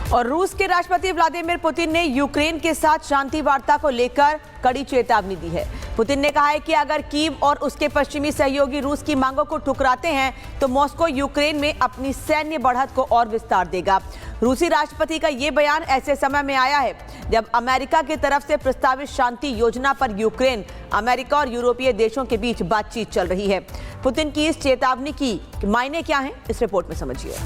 और रूस के राष्ट्रपति व्लादिमीर पुतिन ने यूक्रेन के साथ शांति वार्ता को लेकर कड़ी चेतावनी दी है। पुतिन ने कहा है कि अगर कीव और उसके पश्चिमी सहयोगी रूस की मांगों को ठुकराते हैं तो मॉस्को यूक्रेन में अपनी सैन्य बढ़त को और विस्तार देगा। रूसी राष्ट्रपति का ये बयान ऐसे समय में आया है जब अमेरिका की तरफ से प्रस्तावित शांति योजना पर यूक्रेन, अमेरिका और यूरोपीय देशों के बीच बातचीत चल रही है। पुतिन की इस चेतावनी की मायने क्या हैं, इस रिपोर्ट में समझिए।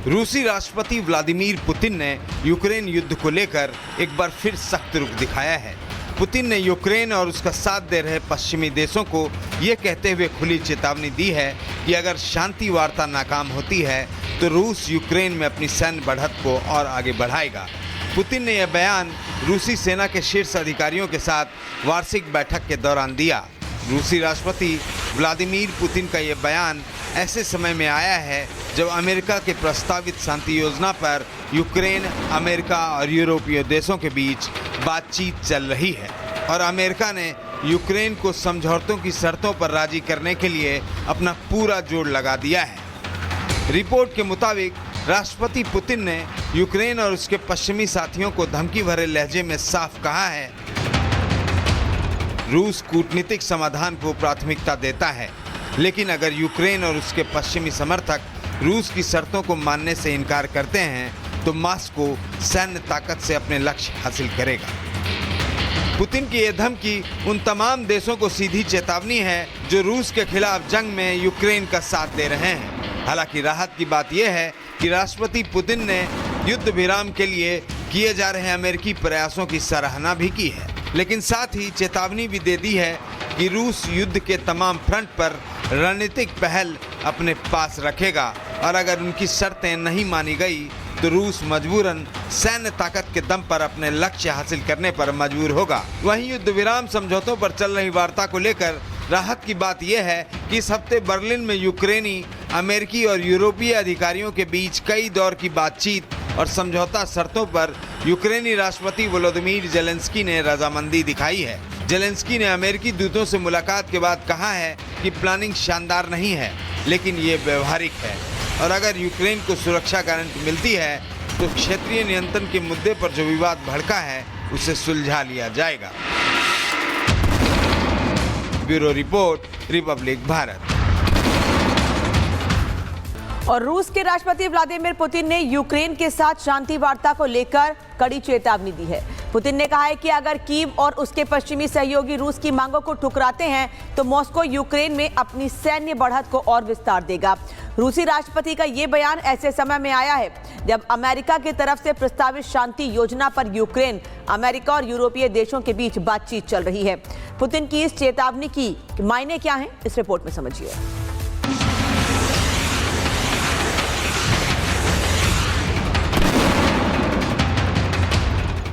रूसी राष्ट्रपति व्लादिमीर पुतिन ने यूक्रेन युद्ध को लेकर एक बार फिर सख्त रुख दिखाया है। पुतिन ने यूक्रेन और उसका साथ दे रहे पश्चिमी देशों को ये कहते हुए खुली चेतावनी दी है कि अगर शांति वार्ता नाकाम होती है तो रूस यूक्रेन में अपनी सैन्य बढ़त को और आगे बढ़ाएगा। पुतिन ने यह बयान रूसी सेना के शीर्ष अधिकारियों के साथ वार्षिक बैठक के दौरान दिया। रूसी राष्ट्रपति व्लादिमीर पुतिन का यह बयान ऐसे समय में आया है जब अमेरिका के प्रस्तावित शांति योजना पर यूक्रेन, अमेरिका और यूरोपीय देशों के बीच बातचीत चल रही है और अमेरिका ने यूक्रेन को समझौतों की शर्तों पर राजी करने के लिए अपना पूरा जोर लगा दिया है। रिपोर्ट के मुताबिक राष्ट्रपति पुतिन ने यूक्रेन और उसके पश्चिमी साथियों को धमकी भरे लहजे में साफ कहा है, रूस कूटनीतिक समाधान को प्राथमिकता देता है, लेकिन अगर यूक्रेन और उसके पश्चिमी समर्थक रूस की शर्तों को मानने से इनकार करते हैं तो मॉस्को सैन्य ताकत से अपने लक्ष्य हासिल करेगा। पुतिन की यह धमकी उन तमाम देशों को सीधी चेतावनी है जो रूस के खिलाफ जंग में यूक्रेन का साथ दे रहे हैं। हालांकि राहत की बात यह है कि राष्ट्रपति पुतिन ने युद्ध विराम के लिए किए जा रहे अमेरिकी प्रयासों की सराहना भी की है, लेकिन साथ ही चेतावनी भी दे दी है कि रूस युद्ध के तमाम फ्रंट पर रणनीतिक पहल अपने पास रखेगा और अगर उनकी शर्तें नहीं मानी गई तो रूस मजबूरन सैन्य ताकत के दम पर अपने लक्ष्य हासिल करने पर मजबूर होगा। वहीं युद्ध विराम समझौतों पर चल रही वार्ता को लेकर राहत की बात यह है कि इस हफ्ते बर्लिन में यूक्रेनी, अमेरिकी और यूरोपीय अधिकारियों के बीच कई दौर की बातचीत और समझौता शर्तों पर यूक्रेनी राष्ट्रपति वोलोदिमीर जेलेंस्की ने रजामंदी दिखाई है। जेलेंस्की ने अमेरिकी दूतों से मुलाकात के बाद कहा है कि प्लानिंग शानदार नहीं है, लेकिन ये व्यवहारिक है और अगर यूक्रेन को सुरक्षा गारंटी मिलती है तो क्षेत्रीय नियंत्रण के मुद्दे पर जो विवाद भड़का है उसे सुलझा लिया जाएगा। Bureau report, Republic Bharat. और रूस के राष्ट्रपति व्लादिमीर पुतिन ने यूक्रेन के साथ शांति वार्ता को लेकर कड़ी चेतावनी दी है। पुतिन ने कहा है कि अगर कीव और उसके पश्चिमी सहयोगी रूस की मांगों को ठुकराते हैं तो मॉस्को यूक्रेन में अपनी सैन्य बढ़त को और विस्तार देगा। रूसी राष्ट्रपति का ये बयान ऐसे समय में आया है जब अमेरिका की तरफ से प्रस्तावित शांति योजना पर यूक्रेन, अमेरिका और यूरोपीय देशों के बीच बातचीत चल रही है। पुतिन की इस चेतावनी की मायने क्या हैं, इस रिपोर्ट में समझिए।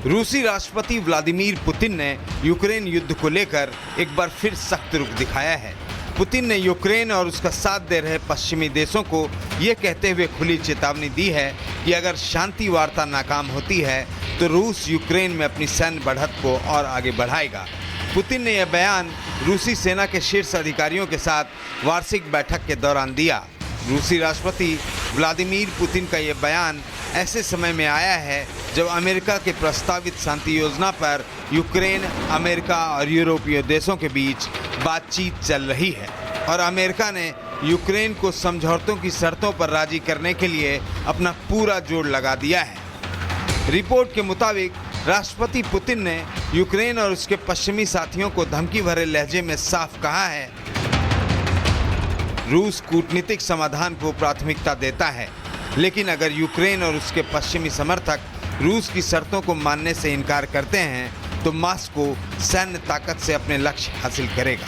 रूसी राष्ट्रपति व्लादिमीर पुतिन ने यूक्रेन युद्ध को लेकर एक बार फिर सख्त रुख दिखाया है। पुतिन ने यूक्रेन और उसका साथ दे रहे पश्चिमी देशों को ये कहते हुए खुली चेतावनी दी है कि अगर शांति वार्ता नाकाम होती है तो रूस यूक्रेन में अपनी सैन्य बढ़त को और आगे बढ़ाएगा। पुतिन ने यह बयान रूसी सेना के शीर्ष अधिकारियों के साथ वार्षिक बैठक के दौरान दिया। रूसी राष्ट्रपति व्लादिमीर पुतिन का यह बयान ऐसे समय में आया है जब अमेरिका के प्रस्तावित शांति योजना पर यूक्रेन, अमेरिका और यूरोपीय देशों के बीच बातचीत चल रही है और अमेरिका ने यूक्रेन को समझौतों की शर्तों पर राजी करने के लिए अपना पूरा जोर लगा दिया है। रिपोर्ट के मुताबिक राष्ट्रपति पुतिन ने यूक्रेन और उसके पश्चिमी साथियों को धमकी भरे लहजे में साफ कहा है, रूस कूटनीतिक समाधान को प्राथमिकता देता है, लेकिन अगर यूक्रेन और उसके पश्चिमी समर्थक रूस की शर्तों को मानने से इनकार करते हैं तो मॉस्को सैन्य ताकत से अपने लक्ष्य हासिल करेगा।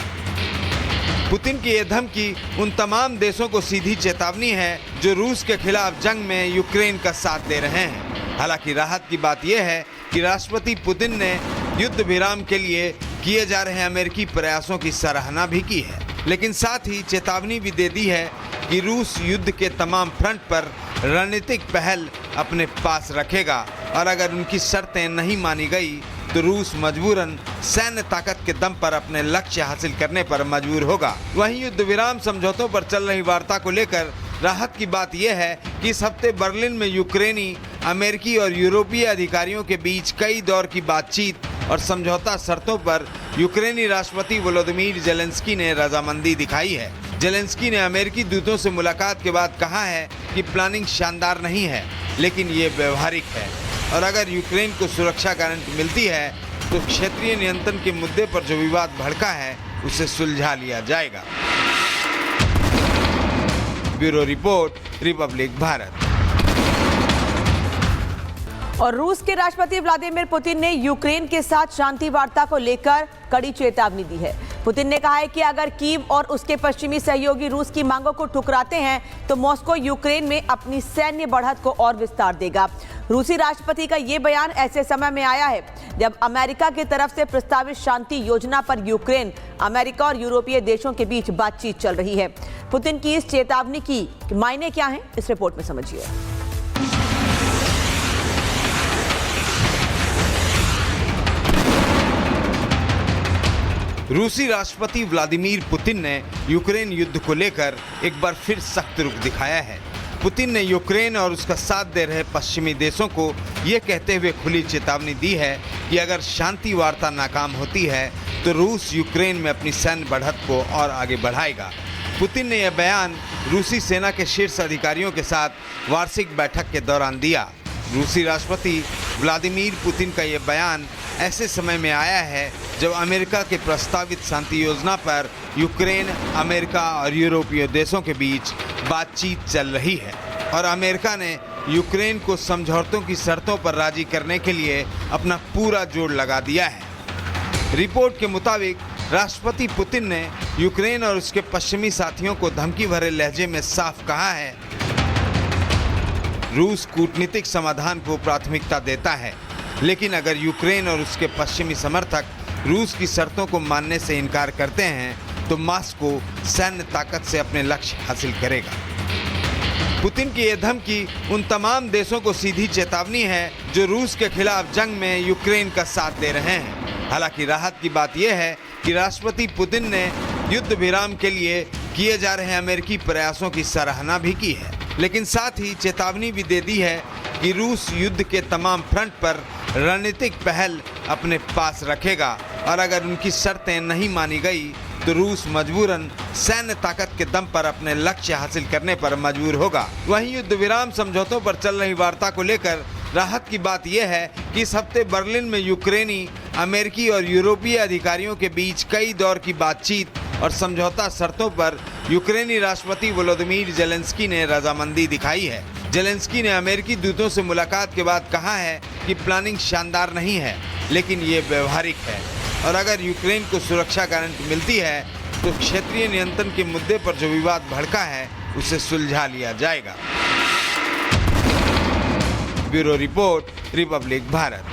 पुतिन की यह धमकी उन तमाम देशों को सीधी चेतावनी है जो रूस के खिलाफ जंग में यूक्रेन का साथ दे रहे हैं। हालांकि राहत की बात यह है कि राष्ट्रपति पुतिन ने युद्ध विराम के लिए किए जा रहे अमेरिकी प्रयासों की सराहना भी की है, लेकिन साथ ही चेतावनी भी दे दी है कि रूस युद्ध के तमाम फ्रंट पर रणनीतिक पहल अपने पास रखेगा और अगर उनकी शर्तें नहीं मानी गई तो रूस मजबूरन सैन्य ताकत के दम पर अपने लक्ष्य हासिल करने पर मजबूर होगा। वहीं युद्ध विराम समझौतों पर चल रही वार्ता को लेकर राहत की बात यह है कि इस हफ्ते बर्लिन में यूक्रेनी, अमेरिकी और यूरोपीय अधिकारियों के बीच कई दौर की बातचीत और समझौता शर्तों पर यूक्रेनी राष्ट्रपति वोलोदिमीर जेलेंस्की ने रजामंदी दिखाई है। जेलेंस्की ने अमेरिकी दूतों से मुलाकात के बाद कहा है कि प्लानिंग शानदार नहीं है, लेकिन ये व्यवहारिक है और अगर यूक्रेन को सुरक्षा गारंटी मिलती है तो क्षेत्रीय नियंत्रण के मुद्दे पर जो विवाद भड़का है उसे सुलझा लिया जाएगा। Bureau report, Republic Bharat. और रूस के राष्ट्रपति व्लादिमीर पुतिन ने यूक्रेन के साथ शांति वार्ता को लेकर कड़ी चेतावनी दी है। पुतिन ने कहा है कि अगर कीव और उसके पश्चिमी सहयोगी रूस की मांगों को ठुकराते हैं तो मॉस्को यूक्रेन में अपनी सैन्य बढ़त को और विस्तार देगा। रूसी राष्ट्रपति का ये बयान ऐसे समय में आया है जब अमेरिका की तरफ से प्रस्तावित शांति योजना पर यूक्रेन, अमेरिका और यूरोपीय देशों के बीच बातचीत चल रही है। पुतिन की इस चेतावनी की मायने क्या हैं, इस रिपोर्ट में समझिए। रूसी राष्ट्रपति व्लादिमीर पुतिन ने यूक्रेन युद्ध को लेकर एक बार फिर सख्त रुख दिखाया है। पुतिन ने यूक्रेन और उसका साथ दे रहे पश्चिमी देशों को ये कहते हुए खुली चेतावनी दी है कि अगर शांति वार्ता नाकाम होती है तो रूस यूक्रेन में अपनी सैन्य बढ़त को और आगे बढ़ाएगा। पुतिन ने यह बयान रूसी सेना के शीर्ष अधिकारियों के साथ वार्षिक बैठक के दौरान दिया। रूसी राष्ट्रपति व्लादिमीर पुतिन का यह बयान ऐसे समय में आया है जब अमेरिका के प्रस्तावित शांति योजना पर यूक्रेन, अमेरिका और यूरोपीय देशों के बीच बातचीत चल रही है और अमेरिका ने यूक्रेन को समझौतों की शर्तों पर राजी करने के लिए अपना पूरा जोर लगा दिया है। रिपोर्ट के मुताबिक राष्ट्रपति पुतिन ने यूक्रेन और उसके पश्चिमी साथियों को धमकी भरे लहजे में साफ कहा है, रूस कूटनीतिक समाधान को प्राथमिकता देता है, लेकिन अगर यूक्रेन और उसके पश्चिमी समर्थक रूस की शर्तों को मानने से इनकार करते हैं तो मॉस्को सैन्य ताकत से अपने लक्ष्य हासिल करेगा। पुतिन की यह धमकी उन तमाम देशों को सीधी चेतावनी है जो रूस के खिलाफ जंग में यूक्रेन का साथ दे रहे हैं। हालांकि राहत की बात यह है कि राष्ट्रपति पुतिन ने युद्ध विराम के लिए किए जा रहे अमेरिकी प्रयासों की सराहना भी की है, लेकिन साथ ही चेतावनी भी दे दी है कि रूस युद्ध के तमाम फ्रंट पर रणनीतिक पहल अपने पास रखेगा और अगर उनकी शर्तें नहीं मानी गई तो रूस मजबूरन सैन्य ताकत के दम पर अपने लक्ष्य हासिल करने पर मजबूर होगा। वहीं युद्ध विराम समझौतों पर चल रही वार्ता को लेकर राहत की बात यह है कि इस हफ्ते बर्लिन में यूक्रेनी, अमेरिकी और यूरोपीय अधिकारियों के बीच कई दौर की बातचीत और समझौता शर्तों पर यूक्रेनी राष्ट्रपति वोलोदिमीर जेलेंस्की ने रजामंदी दिखाई है। जेलेंस्की ने अमेरिकी दूतों से मुलाकात के बाद कहा है कि प्लानिंग शानदार नहीं है, लेकिन ये व्यवहारिक है और अगर यूक्रेन को सुरक्षा गारंटी मिलती है तो क्षेत्रीय नियंत्रण के मुद्दे पर जो विवाद भड़का है उसे सुलझा लिया जाएगा। Bureau report, Republic Bharat.